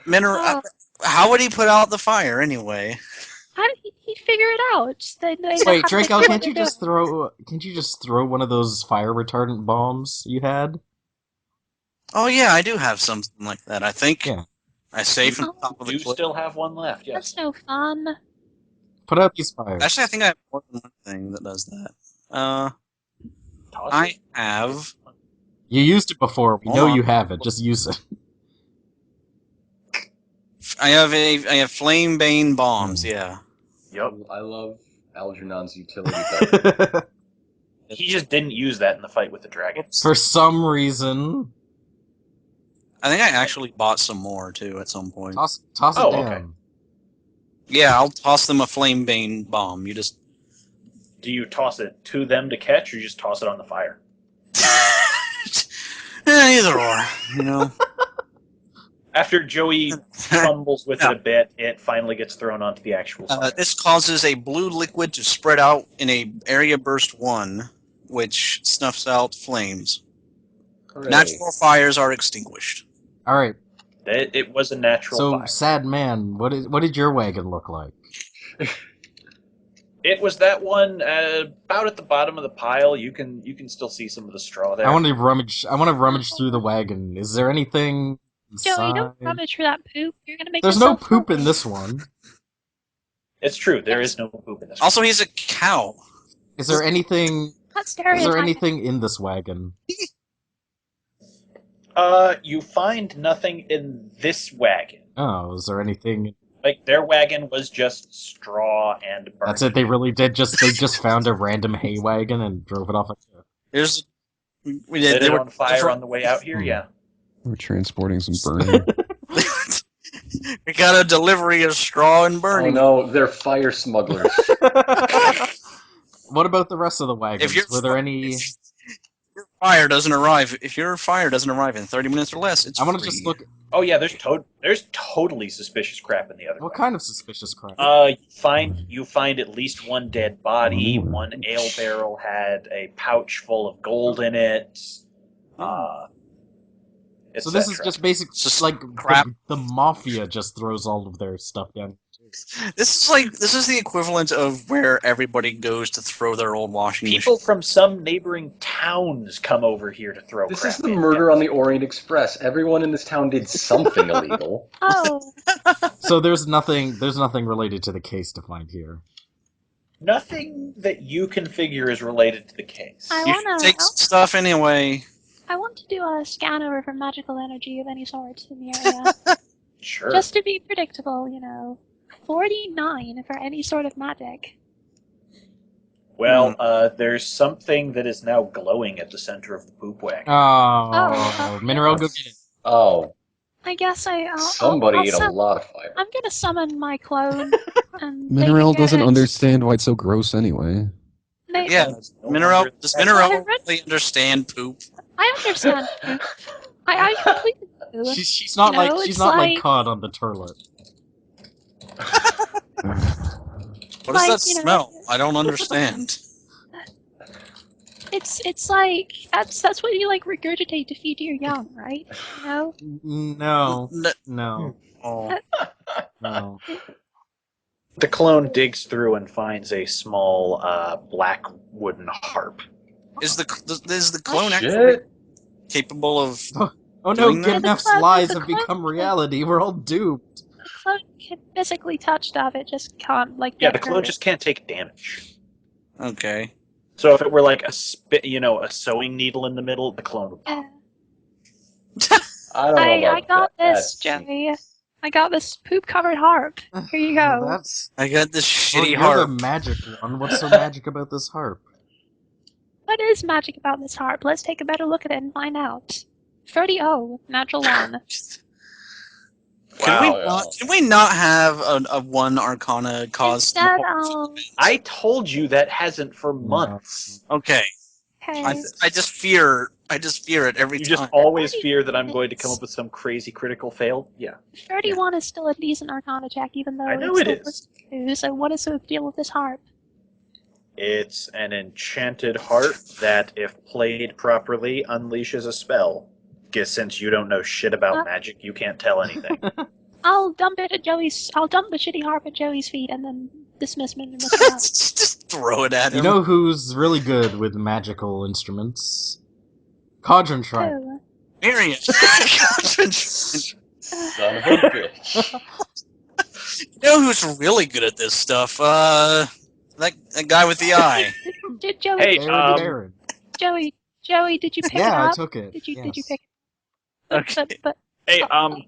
Mineral. How would he put out the fire anyway? How did he figure it out? They know Wait, how to Draco, do what they're doing. can't you just throw one of those fire retardant bombs you had? Oh yeah, I do have something like that. I think Yeah. I saved from Oh, the top of the You cliff. still have one left, that's yes. no fun. Put out these fires. Actually, I think I have more than one thing that does that. Toss I it. have. You used it before. We Hold know on. you have it. Just use it. I have flame bane bombs. Yeah. Yep. I love Algernon's utility belt. He just didn't use that in the fight with the dragon. For some reason. I think I actually bought some more too at some point. Toss it Oh, down. okay. Yeah, I'll toss them a flame bane bomb. You just. Do you toss it to them to catch, or you just toss it on the fire? Either or, you know. After Joey fumbles with it a bit, it finally gets thrown onto the actual fire. This causes a blue liquid to spread out in a area burst 1, which snuffs out flames. Hooray. Natural fires are extinguished. All right. It was a natural So, fire. sad man, what did your wagon look like? It was that one about at the bottom of the pile. You can still see some of the straw there. I want to rummage through the wagon. Is there anything inside? Joey, don't rummage for that poop. You're gonna make There's no yourself poop in filthy. this one. It's true. There is no poop in this. Also, he's a cow. Is there anything? That's Is there stereotyping. anything in this wagon? You find nothing in this wagon. Oh, is there anything? Like their wagon was just straw and burnt. That's it. They really did they just found a random hay wagon and drove it off a cliff. There's. Lit it on fire on the way out here. Yeah. We're transporting some burning. We got a delivery of straw and Oh burning. no, they're fire smugglers. What about the rest of the wagons? Were there any? If your fire doesn't arrive in 30 minutes or less, it's I want to free. just look. Oh yeah, there's totally suspicious crap in the other What wagon. kind of suspicious crap? You find at least one dead body. One ale barrel had a pouch full of gold in it. So this is just basic, Just like crap. the mafia just throws all of their stuff down. This is the equivalent of where everybody goes to throw their old washing People machine. from some neighboring towns come over here to throw This crap is the in. murder on the Orient Express. Everyone in this town did something illegal. Oh, So there's nothing related to the case to find here. Nothing that you can figure is related to the case. I You wanna. should take some stuff anyway. I want to do a scan over for magical energy of any sort in the area, Sure. just to be predictable. 49 for any sort of magic. Well, there's something that is now glowing at the center of the poop wagon. Oh, Mineral, go get it. Oh, I guess I'll somebody ate a summon- lot of fire. I'm gonna summon my clone. And Mineral they can doesn't get it. understand why it's so gross anyway. Yeah, It's no Mineral. longer- Does I Mineral read- really understand poop? I understand. I completely do. She's not You know, she's it's not like like- cod on the toilet. What Like, does that smell? I don't understand. It's like that's what you like regurgitate to feed your young, right? No, N- no, oh. no. The clone digs through and finds a small black wooden harp. Is the clone actually Shit. capable of? Oh no, Doing that? Gimnef's The clone- lies the have clone- become reality. We're all doomed. The clone can physically touch stuff, it just can't Yeah, get the clone hurt. just can't take damage. Okay. So if it were like a sewing needle in the middle, the clone would. Yeah. I don't know I about got that. this, Joey. I got this poop-covered harp. Here you go. That's I got this shitty you're harp. the magic one. What's so magic about this harp? What is magic about this harp? Let's take a better look at it and find out. 30-0, natural one. Can we not have a one Arcana cause? Instead, I told you that hasn't for months. Okay. okay. I just fear it every You time. just always fear that I'm going to come up with some crazy critical fail. Yeah. 31 is still a decent Arcana check, even though I know it's it still is. So what is the deal with this harp? It's an enchanted harp that, if played properly, unleashes a spell. Guess since you don't know shit about magic, you can't tell anything. I'll dump it at Joey's. I'll dump the shitty harp at Joey's feet and then dismiss Mr. Mouse. Just throw it at him. You know who's really good with magical instruments? Cauldron Shrine. Oh. Miriam. Son of a bitch. You know who's really good at this stuff? That guy with the eye. Did Joey? Hey, Baron. Joey, did you pick it Yeah, I up? took it. Did you yes. pick it? Okay. But Hey,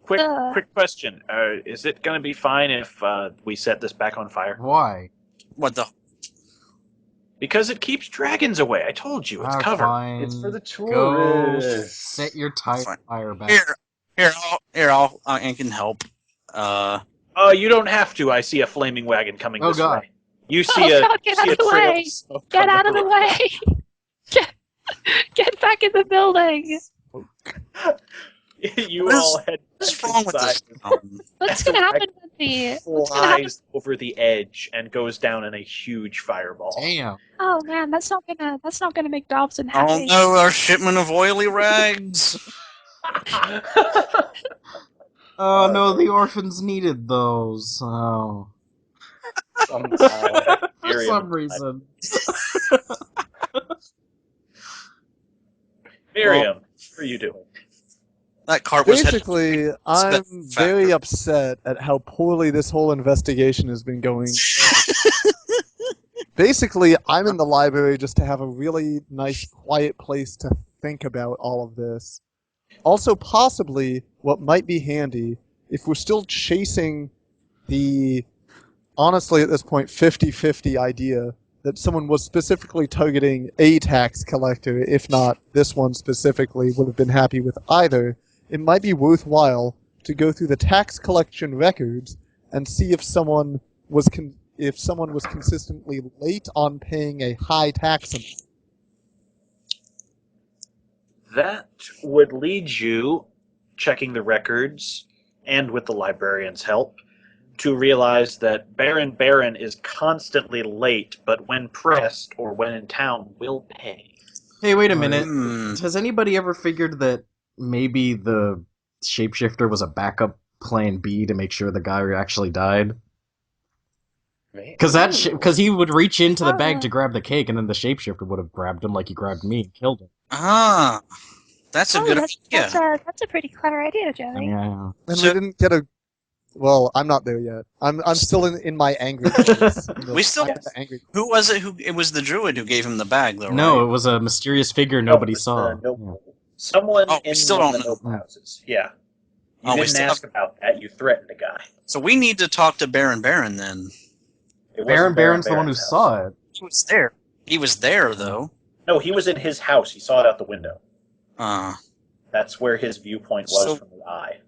quick uh. question. Is it gonna be fine if we set this back on fire? Why? What the? Because it keeps dragons away. I told you, it's covered. Fine. It's for the Go tourists. set your tire Fine. fire back. I can help. Oh, you don't have to. I see a flaming wagon coming Oh, this God. way. You see God, get out of the trail way. of smoke get on out of the way! Get back in the building! You What is- all head What's back wrong with inside. this? What's gonna happen with the? What's gonna happen? Flies over the edge and goes down in a huge fireball. Damn. Oh man, that's not gonna make Dobson Oh happy. no, our shipment of oily rags. Oh no, the orphans needed those. Oh. Somehow. For Miriam. some reason. Miriam, what are you doing? That cart was headed. Basically, I'm very upset at how poorly this whole investigation has been going. Basically, I'm in the library just to have a really nice, quiet place to think about all of this. Also, possibly, what might be handy, if we're still chasing the, honestly at this point, 50-50 idea that someone was specifically targeting a tax collector, if not this one specifically would have been happy with either, it might be worthwhile to go through the tax collection records and see if someone was consistently late on paying a high tax amount. That would lead you, checking the records, and with the librarian's help, to realize that Baron is constantly late, but when pressed or when in town, will pay. Hey, wait a minute. Hmm. Has anybody ever figured that maybe the shapeshifter was a backup plan B to make sure the guy actually died? Because he would reach into the bag to grab the cake, and then the shapeshifter would have grabbed him like he grabbed me and killed him. Ah, that's a good idea. That's a pretty clever idea, Joey. Yeah. And So- we didn't get a... Well, I'm not there yet. I'm still in my angry phase. We still- I'm the angry. Who was it? It was the druid who gave him the bag, though. No, right? it was a mysterious figure nobody it's saw. the noble. Someone Oh, we in still one don't of the know. noble houses. Yeah. You Oh, we didn't still- ask about that. You threatened a guy. So we need to talk to Baron then. It wasn't Baron's the one who Baron's house. saw it. He was there. He was there, though. No, he was in his house. He saw it out the window. That's where his viewpoint was So- from the eye.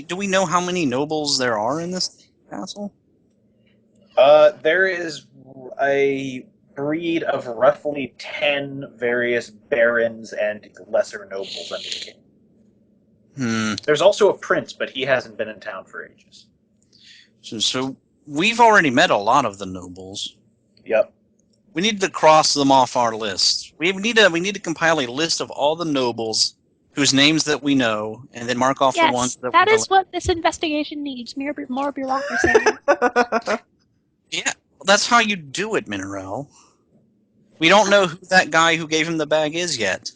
Do we know how many nobles there are in this castle? There is a breed of roughly 10 various barons and lesser nobles under the king. There's also a prince, but he hasn't been in town for ages. So we've already met a lot of the nobles. Yep. We need to cross them off our list. We need to compile a list of all the nobles whose names that we know, and then mark off the ones Yes, that that is what this investigation needs. More bureaucracy. Yeah, well, that's how you do it, Minerel. We don't know who that guy who gave him the bag is yet.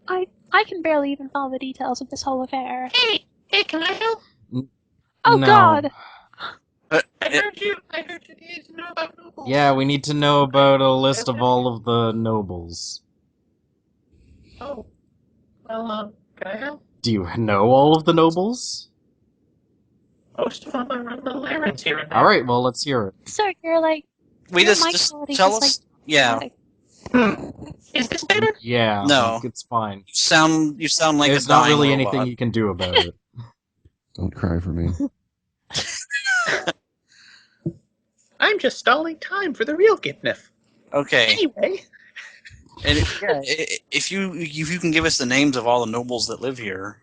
I can barely even follow the details of this whole affair. Hey, can I help? Oh No. God! I heard you needed to know about nobles. Yeah, we need to know about a list of all of the nobles. Oh. Well, can I help? Do you know all of the nobles? Most of them are on little errands here and there. Alright, well, let's hear it. Sir, you're like. We your just mic quality tell is, us. Yeah, Is this better? Yeah, No. like, it's fine. you sound like There's a not dying really robot. anything you can do about it. Don't cry for me. I'm just stalling time for the real Gipnif. Okay, Anyway, and if you can give us the names of all the nobles that live here.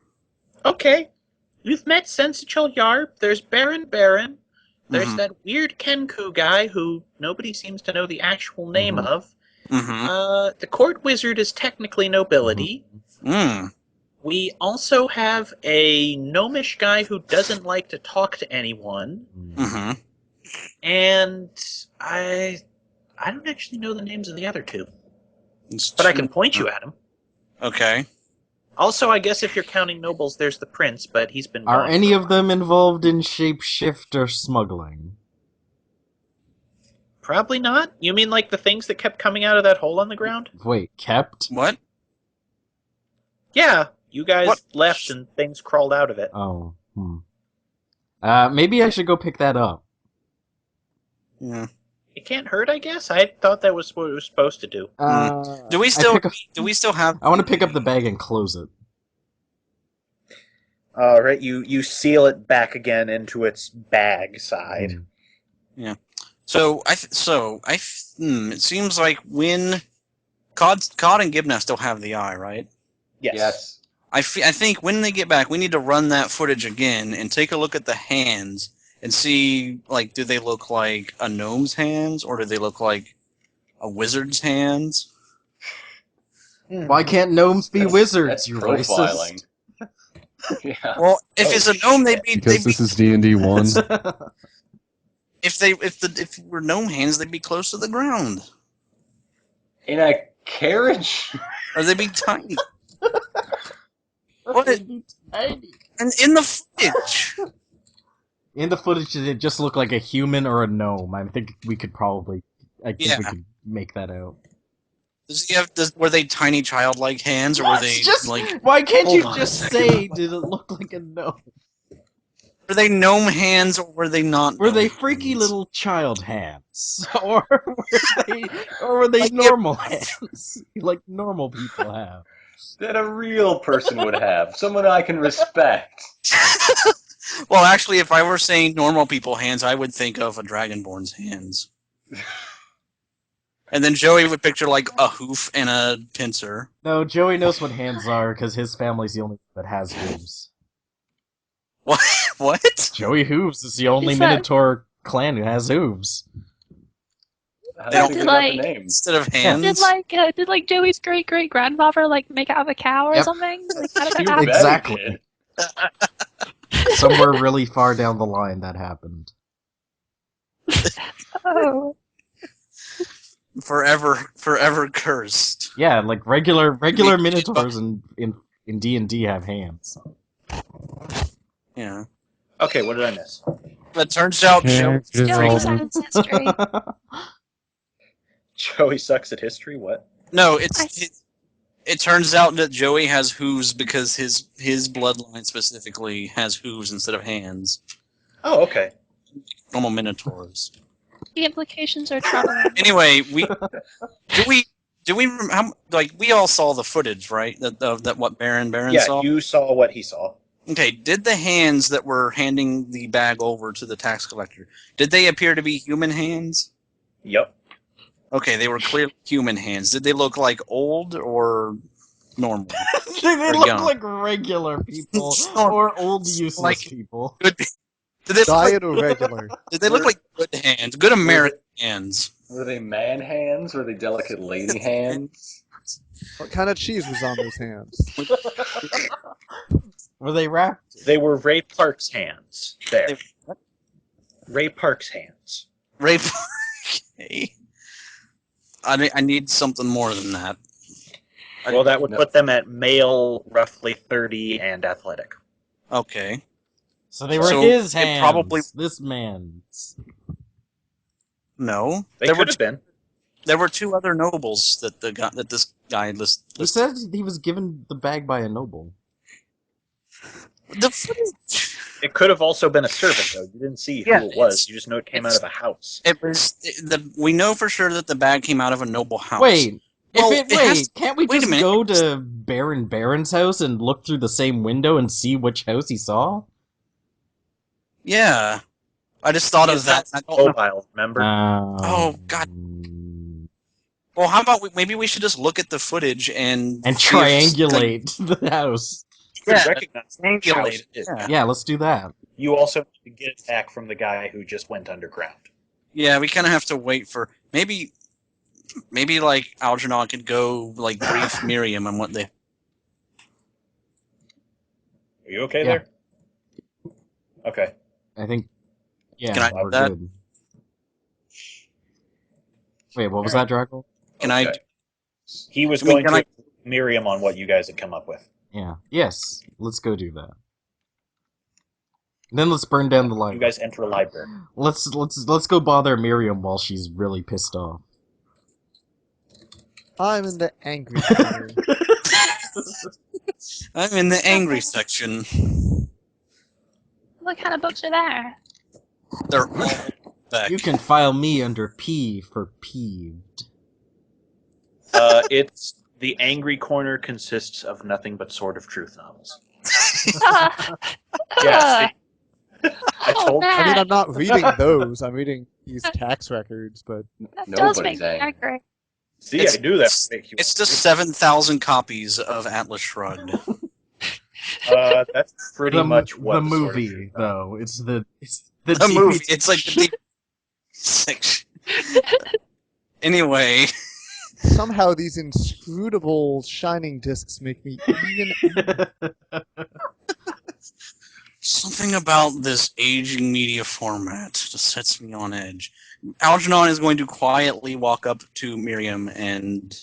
okay. You've met Sensichel Yarb. There's Baron. There's Mhm. that weird Kenku guy who nobody seems to know the actual name Mhm. of. Mm-hmm. The court wizard is technically nobility. Mm. We also have a gnomish guy who doesn't like to talk to anyone, Mm-hmm. and I don't actually know the names of the other two, but I can point you at them. Okay. Also, I guess if you're counting nobles, there's the prince, but he's been Are gone any for a of them involved in shapeshifter smuggling? Probably not. You mean like the things that kept coming out of that hole on the ground? Wait, kept? What? Yeah, you guys What? left and things crawled out of it. Oh, maybe I should go pick that up. Yeah. It can't hurt, I guess. I thought that was what it was supposed to do. Do we still have? I want to pick up the bag and close it. All right, you seal it back again into its bag side. Yeah. So it seems like when Cod and Gibna still have the eye, right? Yes. I think when they get back, we need to run that footage again and take a look at the hands and see, like, do they look like a gnome's hands or do they look like a wizard's hands? Why can't gnomes be wizards? That's You profiling. Yeah. Well, if it's a gnome, they'd be Because this is D&D 1. racist. if were gnome hands, they'd be close to the ground, In a carriage? or they'd be tiny. What? They'd be tiny. And in the footage. In the footage, did it just look like a human or a gnome? I think we could make that out. Were they tiny childlike hands, or were they like? Why can't Hold you on a just second. say, did it look like a gnome? Were they gnome hands, or were they not? Were they gnome freaky hands? little child hands? Or were they Like, normal hands? Like normal people have. That a real person would have. Someone I can respect. Well, actually, if I were saying normal people hands, I would think of a dragonborn's hands. And then Joey would picture like a hoof and a pincer. No, Joey knows what hands are because his family's the only one that has hooves. What? What? Joey Hooves is the only He said- Minotaur clan who has hooves. How They don't did you do get out the like- name? Instead of hands. Did Joey's great grandfather like make out of a cow or Yep. something? Like, how did You that happen? bet he Exactly. did. Somewhere really far down the line that happened. Oh, Forever cursed. Yeah, like regular Minotaurs in D&D have hands. Yeah. Okay, what did I miss? But turns out Characters Joey all- science history. Joey sucks at history. What? No, it turns out that Joey has hooves because his bloodline specifically has hooves instead of hands. Oh, okay. Normal minotaurs. The implications are troubling. Anyway, we all saw the footage, right? That what Baron Yeah, saw. you saw what he saw. Okay, did the hands that were handing the bag over to the tax collector, did they appear to be human hands? Yep. Okay, they were clearly human hands. Did they look like old or normal? They Or look young. like regular people Or- or old useless like- people. Good. Did they look like, Diet or regular? did they look like good hands? Good American hands. Were they man hands? Were they delicate lady hands? What kind of cheese was on those hands? Were they wrapped? They were Ray Park's hands. There. They- what? Ray Park's hands. Rape. Okay. I need something more than that. Well, that would No. put them at male, roughly 30, and athletic. Okay. So they were So his it hands. probably- This man's. No. They there could were have been. there were two other nobles that this guy Who listed. said he was given the bag by a noble? The footage. It could have also been a servant, though. You didn't see Yeah, who it was. it's- You just know it came out of a house. It was we know for sure that the bag came out of a noble house. Wait. Well, If it has- can't we wait a just minute. go to Baron's house and look through the same window and see which house he saw? Yeah. I just thought of that. I don't know. Mobile, remember? Oh, God. Well, how about maybe we should just look at the footage and And see if- triangulate the house. You could yeah, recognize the triangulate house it, is. yeah. Yeah, let's do that. You also need to get it back from the guy who just went underground. Yeah, we kind of have to wait for maybe like Algernon could go like brief Miriam on what they. Are you okay Yeah. there? Okay. I think. Yeah, Can I we're do that? good. Wait, what was Alright. that, Draco? Can I? Okay. He was I mean, going can to I- Miriam on what you guys had come up with. Yeah. Yes. Let's go do that. Then let's burn down the You library. guys enter a library. Let's go bother Miriam while she's really pissed off. I'm in the angry corner. I'm in the angry section. What kind of books are there? They're all back. You can file me under P for peeved. It's the angry corner consists of nothing but Sword of Truth novels. Yes, I told man. I mean, I'm not reading those. I'm reading these tax records, but That does make Nobody's me angry. angry. See, It's- I do that. to make you It's just 7,000 copies of Atlas Shrugged. That's pretty much what the Sword of movie, Truth though. It's the The movie. It's like the deep section. Anyway, somehow these inscrutable shining discs make me even. something about this aging media format just sets me on edge. Algernon is going to quietly walk up to Miriam and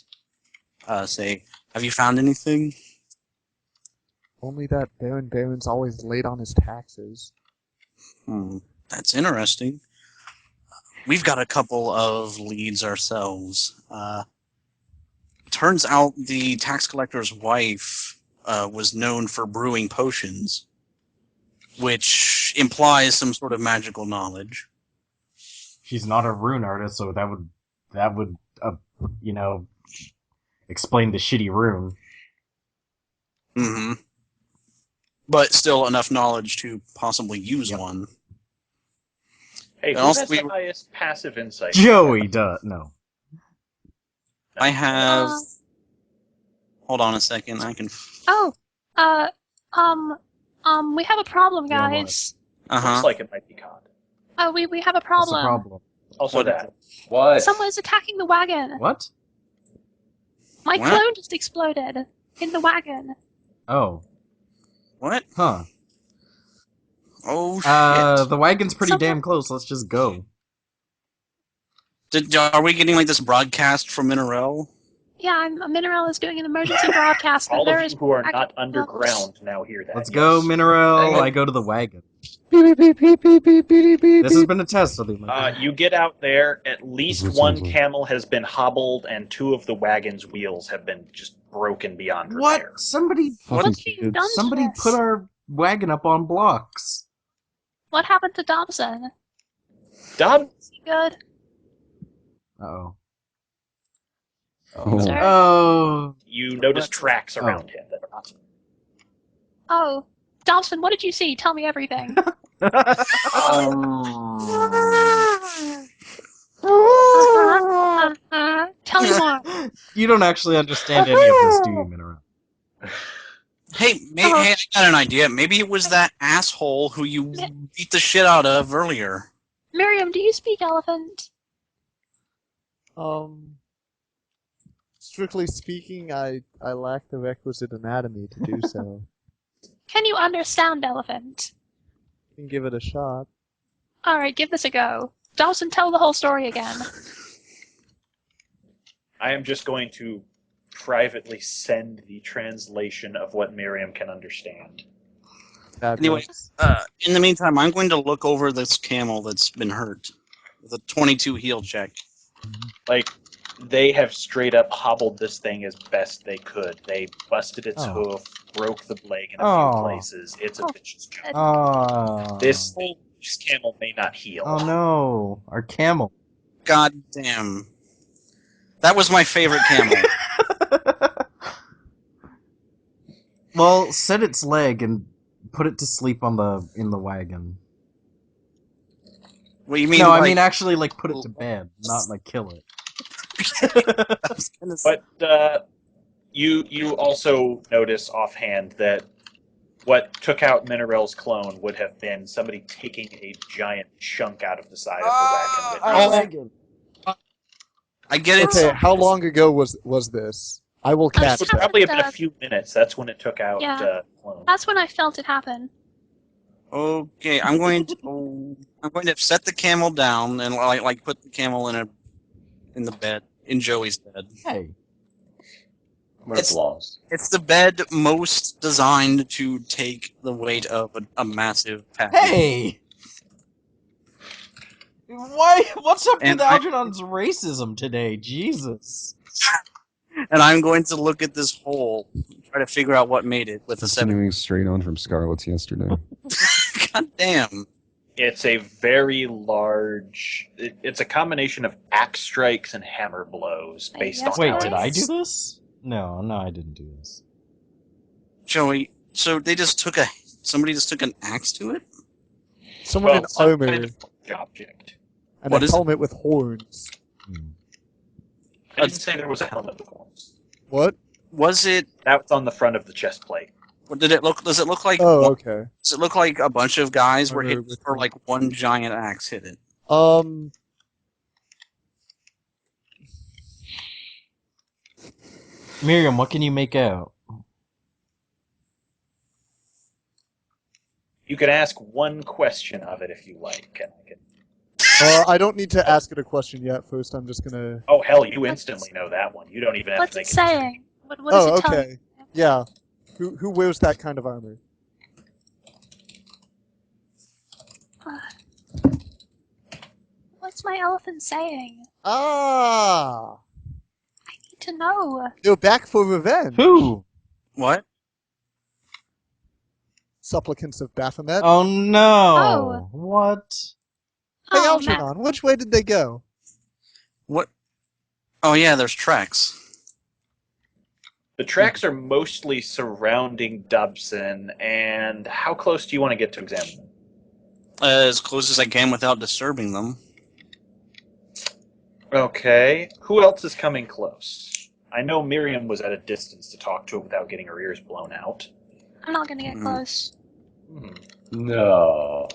say, "Have you found anything?" Only that Baron's always late on his taxes. That's interesting. We've got a couple of leads ourselves. Turns out the tax collector's wife was known for brewing potions, which implies some sort of magical knowledge. She's not a rune artist, so that would explain the shitty rune. Mm-hmm. But still enough knowledge to possibly use one. Hey, And who also has the highest passive insight? Joey does. No. I have... Hold on a second, I can... We have a problem, Yeah, what? guys. Looks like it might be cod. We have a What's the problem. problem? Also What- that. What? Someone's attacking the wagon. What? My What? clone just exploded in the wagon. Oh. What? Huh. Oh, shit. The wagon's pretty Someone- damn close. Let's just go. Are we getting like this broadcast from Minerel? Yeah, Mineral is doing an emergency broadcast. that All there of is you who are wagon- not underground now hear that. Let's yes. go, Mineral. Dang it. I go to the wagon. Beep beep beep beep beep beep beep. This has been a test of the You get out there, at least what one sounds like. camel has been hobbled, and 2 of the wagon's wheels have been just broken beyond repair. What? Somebody Fucking What's being kids. done to Somebody this? put our wagon up on blocks. What happened to Dobson? Done. Is he good? Uh-oh. Oh. Sorry. Oh. You notice tracks around him that are not. Oh, Dobson, what did you see? Tell me everything. Tell me more. You don't actually understand any of this, do you, Mineral? Hey, hey, I got an idea. Maybe it was that asshole who you beat the shit out of earlier. Miriam, do you speak elephant? Strictly speaking, I lack the requisite anatomy to do so. Can you understand elephant? Can give it a shot. Alright, give this a go. Dobson, tell the whole story again. I am just going to privately send the translation of what Miriam can understand. Anyway, Fabulous. in the meantime, I'm going to look over this camel that's been hurt with a 22 heal check. Like, they have straight up hobbled this thing as best they could. They busted its Oh. hoof, broke the leg in a Oh. few places. It's a vicious joke. Oh. This camel may not heal. Oh no, our camel. God damn. That was my favorite camel. Well, set its leg and put it to sleep in the wagon. What do you mean? No, like, I mean actually like put it to bed, not like kill it. I was gonna say- But you also notice offhand that what took out Mineral's clone would have been somebody taking a giant chunk out of the side of the wagon. wagon. I get it. Okay, how long ago was this? I will I catch just It would that. probably have been a few minutes. That's when it took out Yeah. Clone. That's when I felt it happen. Okay, I'm going to set the camel down and like put the camel in the bed in Joey's bed. Hey. Where it It's- belongs. It's the bed most designed to take the weight of a massive package. Hey! Why? What's up And with I- Algernon's racism today? Jesus. And I'm going to look at this hole, try to figure out what made it with a 7. Continuing straight on from Scarlet's yesterday. God damn. It's a very large. It's a combination of axe strikes and hammer blows based on. Yes, Wait, how did it I is. do this? No, I didn't do this. Joey, so somebody just took an axe to it? Someone in some armor kind of object. and What a is it? helmet with horns. I didn't say there was a helmet with horns. What? Was it? That was on the front of the chest plate. Did it look? Does it look like? Oh, okay. Does it look like a bunch of guys were Armor hit, with or like one giant axe hit it? Miriam, what can you make out? You can ask one question of it if you like. And I can... I don't need to ask it a question yet. First, I'm just gonna. Oh hell, you instantly know that one. You don't even have What's to it make a saying? What does Oh, it tell okay. Yeah. Who wears that kind of armor? you? What's my elephant saying? Ah! I need to know. You're back for revenge. Who? What? Supplicants of Baphomet. Oh no! Oh. What? Hey, Oh, Algernon, which way did they go? What? Oh yeah, there's tracks. The tracks are mostly surrounding Dobson, and how close do you want to get to examine them? As close as I can without disturbing them. Okay. Who else is coming close? I know Miriam was at a distance to talk to it without getting her ears blown out. I'm not gonna get close. No.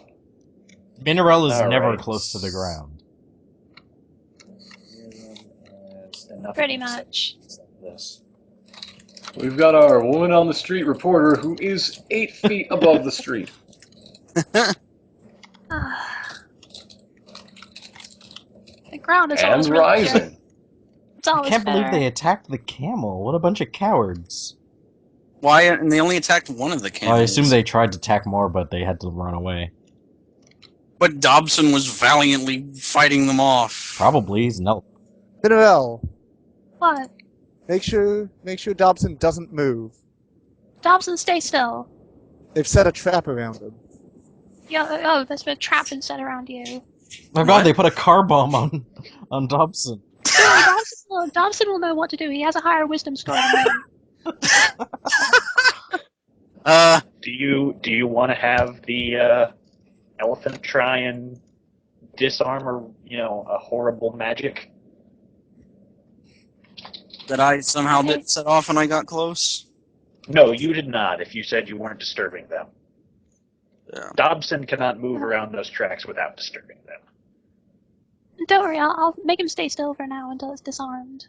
Minerel is All never right. close to the ground. Miriam is enough Pretty upset much. like this. We've got our woman on the street reporter who is 8 feet above the street. The ground is And always really rising. It's I always can't believe fair. they attacked the camel. What a bunch of cowards. Why? And they only attacked one of the camels. Well, I assume they tried to attack more, but they had to run away. But Dobson was valiantly fighting them off. Probably he's no. Minerel, What? make sure Dobson doesn't move. Dobson, stay still. They've set a trap around him. Oh, there's been a trap been set around you. Oh god, they put a car bomb on Dobson. Dobson will know what to do. He has a higher wisdom score than me. Do you want to have the elephant try and disarm or a horrible magic? That I somehow didn't set off when I got close? No, you did not. If you said you weren't disturbing them, Yeah. Dobson cannot move around those tracks without disturbing them. Don't worry, I'll make him stay still for now until it's disarmed.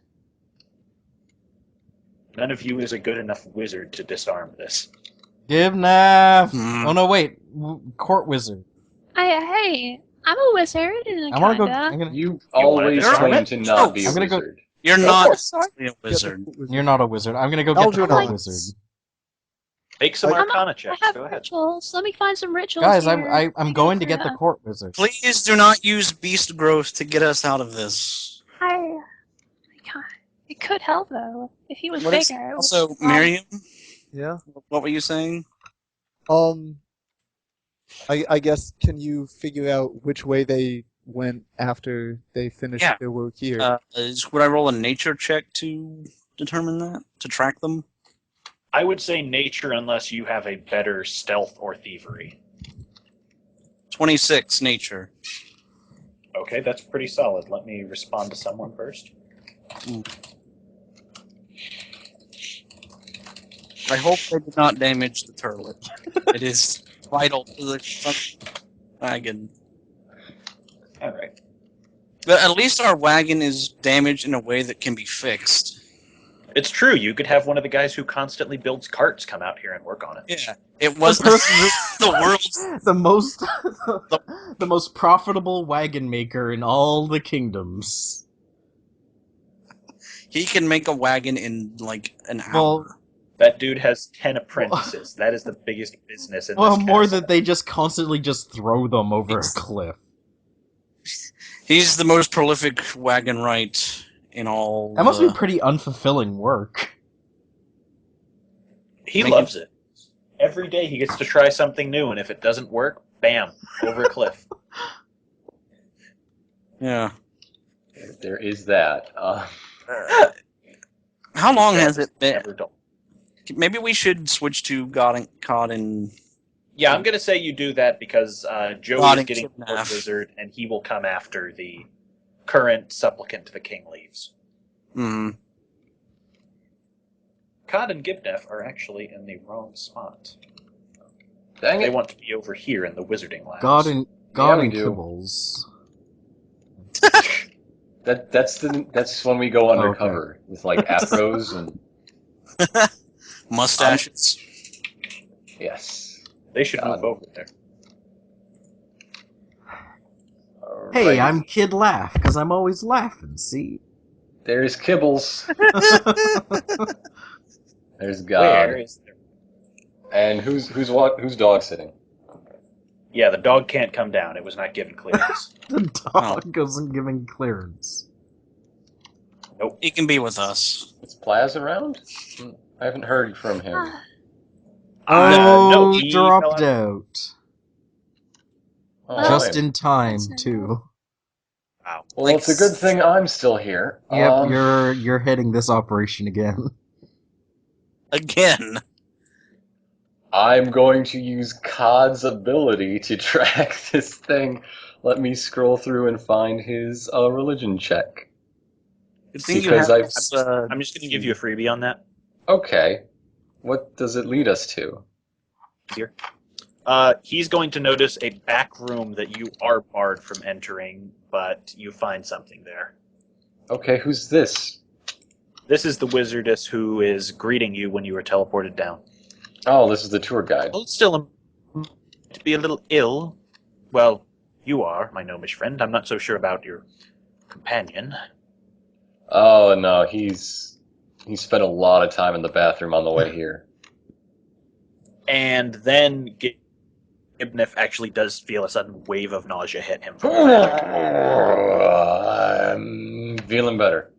None of you is a good enough wizard to disarm this. Give Nav. Hmm. Oh no, wait. Court wizard. Hey, I'm a wizard, and I want to go. kinda. I'm gonna. You wanna always disarm claim it? to not be a I'm gonna go- wizard. You're Go not for it. actually a wizard. You're not a wizard. I'm gonna go get the Algernon. court wizard. Make some I- Arcana I checks. have Go ahead. rituals. Let me find some rituals. Guys, here. I'm going to get the court wizard. Please do not use beast growth to get us out of this. I can't. It could help though if he was What is- bigger. Also, Miriam, Yeah. what were you saying? I guess, can you figure out which way they went after they finished Yeah. their work here? Would I roll a nature check to determine that? To track them? I would say nature unless you have a better stealth or thievery. 26 nature. Okay, that's pretty solid. Let me respond to someone first. I hope they did not damage the turlet. It is vital to the wagon. Alright. But at least our wagon is damaged in a way that can be fixed. It's true. You could have one of the guys who constantly builds carts come out here and work on it. Yeah, it was person the world's the most the most profitable wagon maker in all the kingdoms. He can make a wagon in like an Well, hour. That dude has 10 apprentices. That is the biggest business in well, this more castle. that they just constantly just throw them over a It's- cliff. He's the most prolific wagon wright in all That must be the... pretty unfulfilling work. He Make loves it. Every day he gets to try something new, and if it doesn't work, bam, over a cliff. Yeah. There is that. How long His job has is it been? never dull. Maybe we should switch to God and Yeah, I'm going to say you do that because Joey God is and getting Kidnap. Lord Wizard, and he will come after the current supplicant to the king leaves. Hmm. Cod and Gibnef are actually in the wrong spot. Dang They it. want to be over here in the wizarding labs. God and Yeah, we and do. Kibbles. That's when we go undercover with like afros and Mustaches. yes. They should God. move over there. Hey, Alrighty. I'm Kid Laugh, because I'm always laughing, see? There's Kibbles. There's Where God. is there? And who's dog sitting? Yeah, the dog can't come down. It was not given clearance. The dog isn't giving clearance. Nope. He can be with us. Is Plaz around? I haven't heard from him. No, Oh, he dropped fell out. Oh, Just lame. in time, That's too. Wow. Well, Like, it's a good thing I'm still here. Yep, you're heading this operation again. again. I'm going to use Cod's ability to track this thing. Let me scroll through and find his religion check. Good thing you Because have I've... this, I'm just going to give you a freebie on that. Okay. What does it lead us to? Here. He's going to notice a back room that you are barred from entering, but you find something there. Okay, who's this? This is the wizardess who is greeting you when you were teleported down. Oh, this is the tour guide. Hold still to be a little ill. Well, you are, my gnomish friend. I'm not so sure about your companion. Oh, no, he spent a lot of time in the bathroom on the way here. And then Gibnef actually does feel a sudden wave of nausea hit him from the back. I'm feeling better.